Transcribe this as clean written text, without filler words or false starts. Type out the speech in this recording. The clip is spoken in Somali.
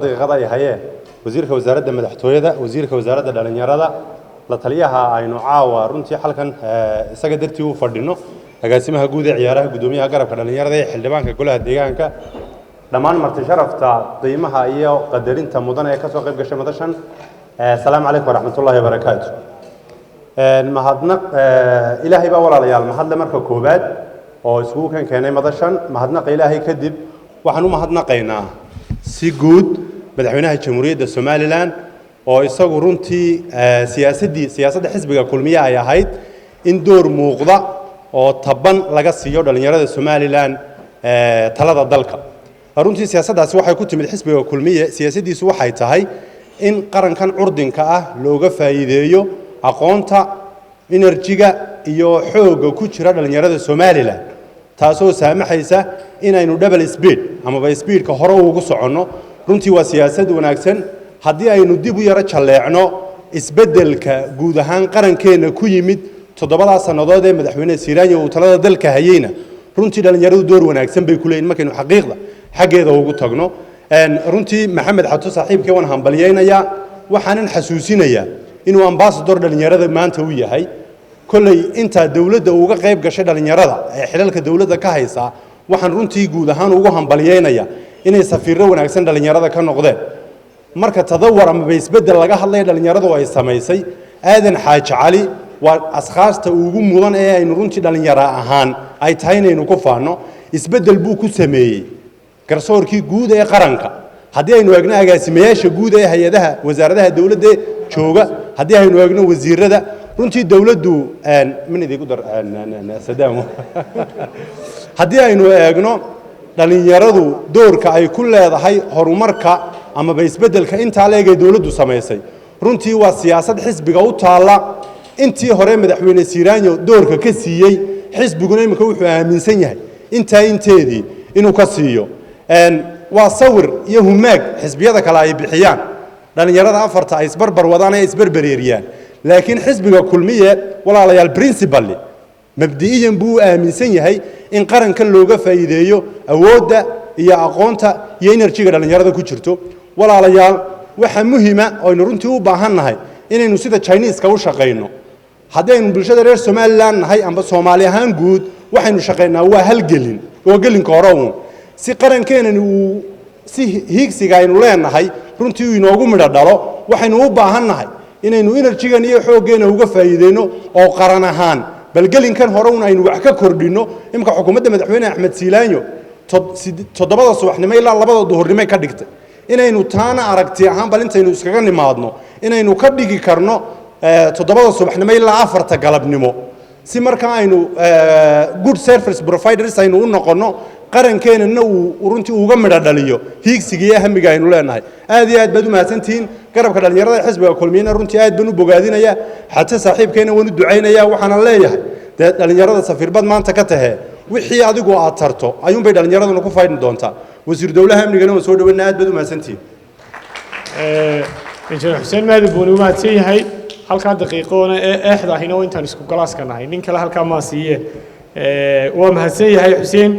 قضايا هي وزيرك وزارة مدحتويدا وزيرك وزارة دلنيارada la taliyaha aynu caawa runtii halkan isaga dartii u fadhino agaasimaha guud ee ciyaaraha gudoomiyaha garabka dhalinyarada ee xildhibaanka golaha deegaanka dhamaan marti sharafta qiimaha iyo qadarinta mudan ee ka soo qayb gashay madashan assalaamu calaykum waraxmatullaahi wabarakaatu mahadnaq ilaahay baa walaalayaal mahadle marka koobaad oo isugu kan keenay madashan mahadnaq ilaahay kadib waxaan u mahadnaqaynaa si guud madaxweynaha jamhuuriyadda Soomaaliland oo isagu runtii siyaasadda xisbiga kulmiye ay ahayd in door muuqda oo taban laga siiyo dhalinyarada Soomaaliland talada dalka runtii siyaasaddaasi waxay ku timid xisbiga kulmiye siyaasaddiisu waxay tahay in qarankan curdinka ah looga faa'iideeyo aqoonta enerjiga iyo xoogga ku jira dhalinyarada Soomaaliland taasoo saamaxaysa in aynu double speed ama speedka hore ugu soconno runtii waa siyaasad wanaagsan haddii aynu dib u yara jaleecno isbeddelka guud ahaan qarankeena ku yimid 7 sanadood ee madaxweyne Siiraanyo uu talada dalka hayayna runtii dhalinyaradu door wanaagsan bay ku leeyihiin markaynu xaqiiqda xageeda ugu tagno runtii maxamed xato saaxiibkii waan hambalyeynaya waxaanan xasuusinayaa inuu ambassador dhalinyarada maanta u yahay kullay inta dawladda uga qayb gashay dhalinyarada ee xilalka dawladda ka haysa waxaan runtii guud ahaan ugu hambalyeynaya inay safiirro wanaagsan dhalinyarada ka noqdeen marka tadawur ama isbedel laga hadlay dhalinyaradu ay sameysay aadan xaaji cali waa asxaasta ugu mudan ee aynu runtii dhalinyaro ahaan ay tahay inaynu ku faano isbedel buu ku sameeyay garsoorkii guud ee qaranka haddii aynu eegno agaasimayaasha guud ee hay'adaha wasaaradaha dawladda jooga haddii aynu eegno wasiirada runtii dawladdu min idigu dar sadaamo haddii aynu eegno dhalinyaradu doorka ay ku leedahay horumarka ama isbeddelka inta leegay dawladdu sameysay runtii waa siyaasad xisbiga u taala intii hore madaxweyne Siiraanyo doorka ka siiyay xisbiguna imika wuxuu aaminsan yahay inteedii inuu ka siiyo waa sawir iyo humaag xisbiyada kale ay bixiyaan dhalinyarada afarta ay isbarbar wadaan ay isbarbareeriyaan laakiin xisbiga kulmiye walaalayaal principally mabdi'iyan buu aaminsan yahay in qaranka looga faa'iideeyo awoodda iyo aqoonta iyo enerjiga dhalinyarada ku jirto walaalayaal waxa muhiima oo aynu runtii u baahannahay inaynu sida Chinese-ka u shaqeyno haddaynu bulshada reer Soomaaliland nahay amba Soomaali ahaan guud waxaynu shaqeynaa waa halgelin oo gelinka hore si qarankeena uu si hiigsiga aynu leenahay runtii uu inoogu midho dhalo waxaynu u baahannahay inaynu enerjigan iyo xooggeena uga faa'iideyno oo qaran ahaan balgelinkan hore aynu wax ka kordhino imka xukuumadda madaxweyne Axmed Siiraanyo 7 subaxnimo ilaa 2 duhurnimo ka dhigtay inaynu taana aragti ahaan bal intaynu iskaga nimaadno inaynu ka dhigi karno 7 subaxnimo ilaa 4 galabnimo si marka aynu good service providers aynu u noqono qarankeena uu runtii uga midho dhaliyo hiigsiga hamiga aynu leenahay aad iyo aad baad u mahadsantiin garabka dhalinyarada xisbiga kulmiyana runtii aad baan u bogaadinaya xataa saaxiibkeena waan u ducaynaya waxaan leeyahay dhalinyarada safiirbad maanta ka tahay wixii adigu aad tarto ayuun bay dhalinyaraduna ku faydin doontaa wasiir dawlaha amnigana waan soo dhaweynaa aad baad u mahadsantiin injineer xuseen maadi buuni u mahadsan yahay halka daqiiqoona eexda ahina intaan isku galaaska nahay nin kale halka ma siiye waa mahadsan yahay xuseen